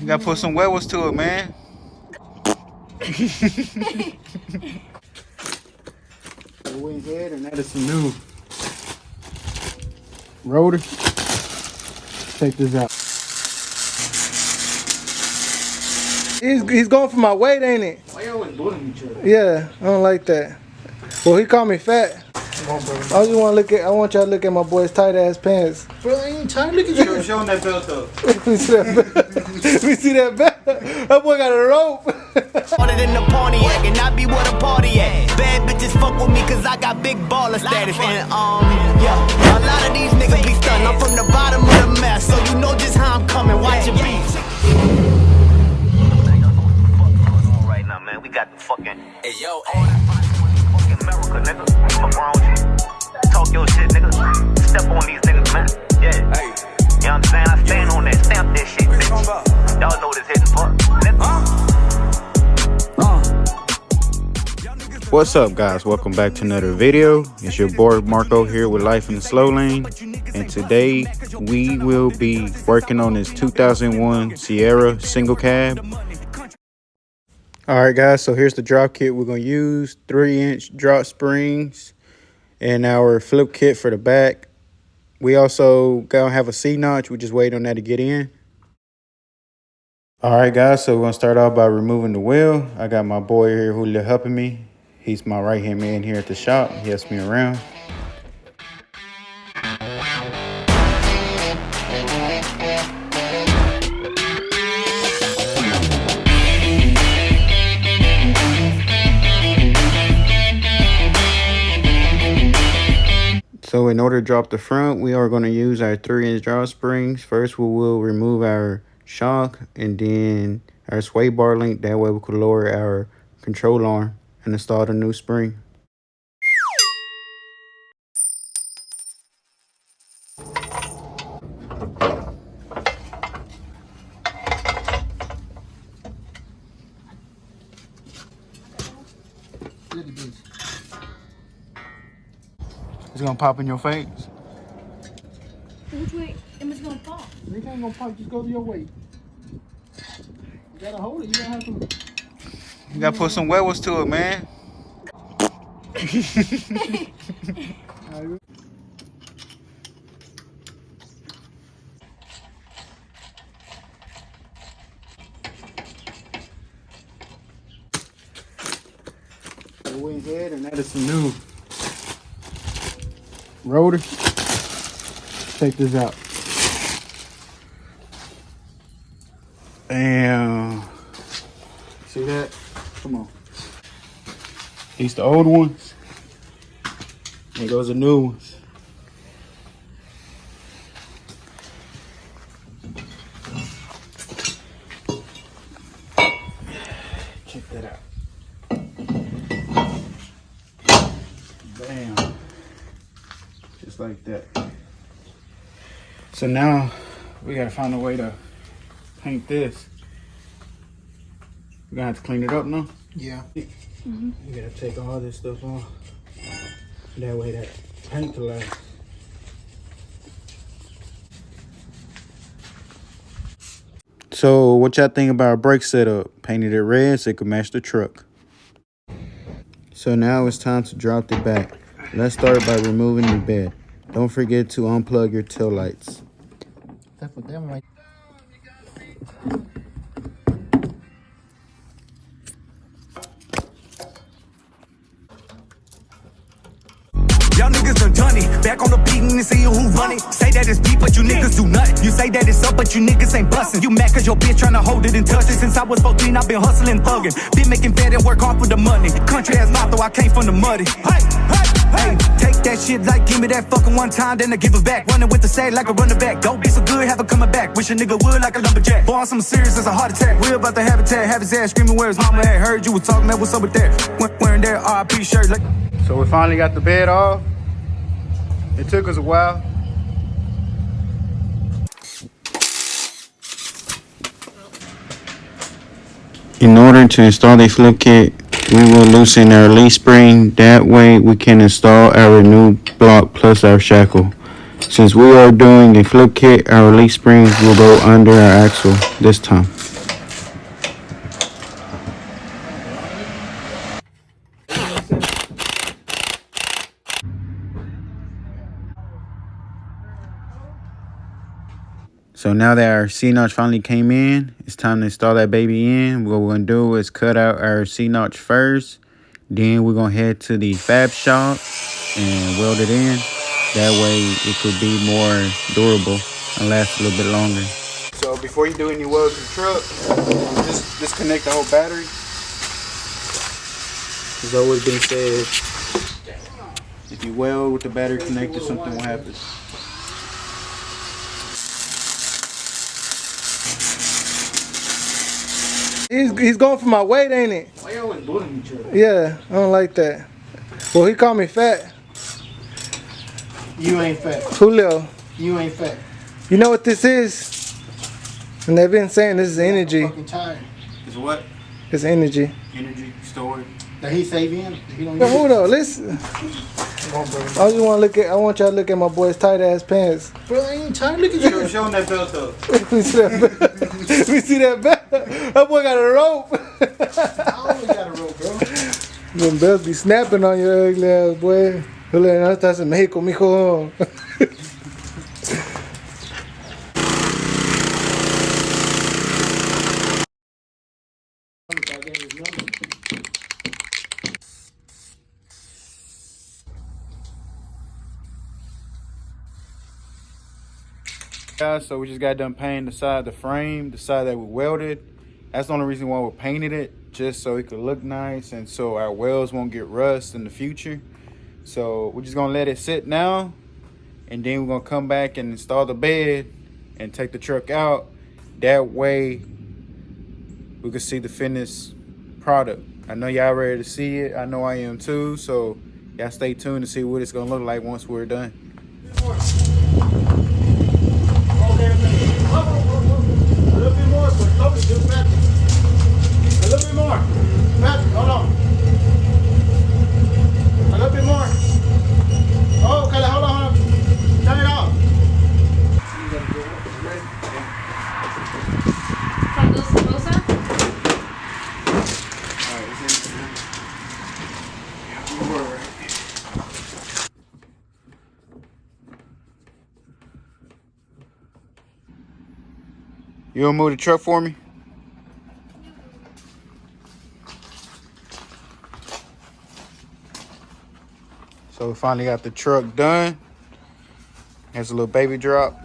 You gotta put some huevos to it, man. The wing head, and that is some new rotor. Check this out. He's going for my weight, ain't it? Why you always bullying each other? Yeah, I don't like that. Well, he called me fat. I just want y'all to look at my boy's tight ass pants. Bro, I ain't trying to look at you. Show him that belt though. Let me see that belt. Let me see that belt. That boy got a rope. Harder than the Pontiac, and I be where the party at. Bad bitches fuck with me cause I got big baller status. And yeah, a lot of these niggas be stunned. I'm from the bottom of the mess, so you know just how I'm coming. Watch your beats. Right now, man, we got the fucking. Hey yo, fucking America, nigga. Fuck wrong with you? Talk your shit, nigga. Step on these niggas, man. Yeah. Hey. You know what I'm saying? I stand on that, stamp that shit, bitch. Y'all know this hitting fuck. What's up, guys? Welcome back to another video. It's your boy Marco here with Life in the Slow Lane, and today we will be working on this 2001 Sierra single cab. Alright guys, so here's the drop kit we're going to use. 3-inch drop springs and our flip kit for the back. We also going to have a C-notch. We just wait on that to get in. Alright guys, so we're going to start off by removing the wheel. I got my boy here who's helping me. He's my right-hand man here at the shop. He helps me around. So in order to drop the front, we are going to use our 3-inch drop springs. First, we will remove our shock and then our sway bar link. That way we could lower our control arm and install the new spring. It's gonna pop in your face. Which way am I gonna pop? It ain't gonna pop, just go to your weight. You gotta hold it, you gotta have to. You gotta put some huevos to it, man. The wing head, and that is some new rotor. Check this out. Damn. See that? Come on. These the old ones. And those are new ones. Check that out. Bam. Just like that. So now we gotta find a way to paint this. We're gonna have to clean it up now. Yeah. You gotta take all this stuff off. That way that paint will last. So what y'all think about our brake setup? Painted it red so it could match the truck. So now it's time to drop the back. Let's start by removing the bed. Don't forget to unplug your tail lights. That's for them right. Y'all niggas done done it. Back on the beat and see who run it. Say that it's beat, but you niggas do nothing. You say that it's up, but you niggas ain't bustin'. You mad cause your bitch tryna hold it and touch it. Since I was 14, I've been hustling, thuggin'. Been making fat and work hard for the money. Country ass mouth, though I came from the muddy. Hey, take that shit like give me that fucking one time, then I give it back. Running with the sag like a running back. Don't be so good, have it coming back. Wish a nigga would like a lumberjack. Boy, on some serious as a heart attack. We're about to have a tag, have his ass screaming where his mama at. Heard you was talking, man, what's up with that? Wearing that RP shirt like. So we finally got the bed off. It took us a while. In order to install the flip kit, we will loosen our leaf spring. That way we can install our new block plus our shackle. Since we are doing a flip kit, our leaf springs will go under our axle this time. So now that our C-notch finally came in, it's time to install that baby in. What we're going to do is cut out our C-notch first. Then we're going to head to the fab shop and weld it in. That way it could be more durable and last a little bit longer. So before you do any weld to the truck, just disconnect the whole battery. It's always been said, if you weld with the battery connected, something will happen. He's going for my weight, ain't it? Why you always bullying each other? Yeah, I don't like that. Well, he called me fat. You ain't fat. Julio, You ain't fat. you know what this is? And they've been saying this is energy. I'm fucking tired. It's what? It's energy. Energy stored. That he save in? He don't hold on, listen. I just want to look at. I want y'all to look at my boy's tight ass pants. Bro, I ain't trying to look at you. Showing that belt though. Let me see that belt. Let me see that belt. That boy got a rope. I always got a rope, bro. Them belts be snapping on your ugly ass, boy. Julio, no estás en México, mijo. Guys, so we just got done painting the side of the frame, the side that we welded. That's the only reason why we painted it, just so it could look nice and so our welds won't get rust in the future. So we're just gonna let it sit now, and then we're gonna come back and install the bed and take the truck out. That way we can see the finished product. I know y'all ready to see it. I know I am too. So y'all stay tuned to see what it's gonna look like once we're done. A little bit more, but Toby, just back. A little bit more. Back, hold on. A little bit more. Oh, okay, hold on. Turn it off. From Los Rosa? You gonna move the truck for me? So we finally got the truck done. Here's a little baby drop.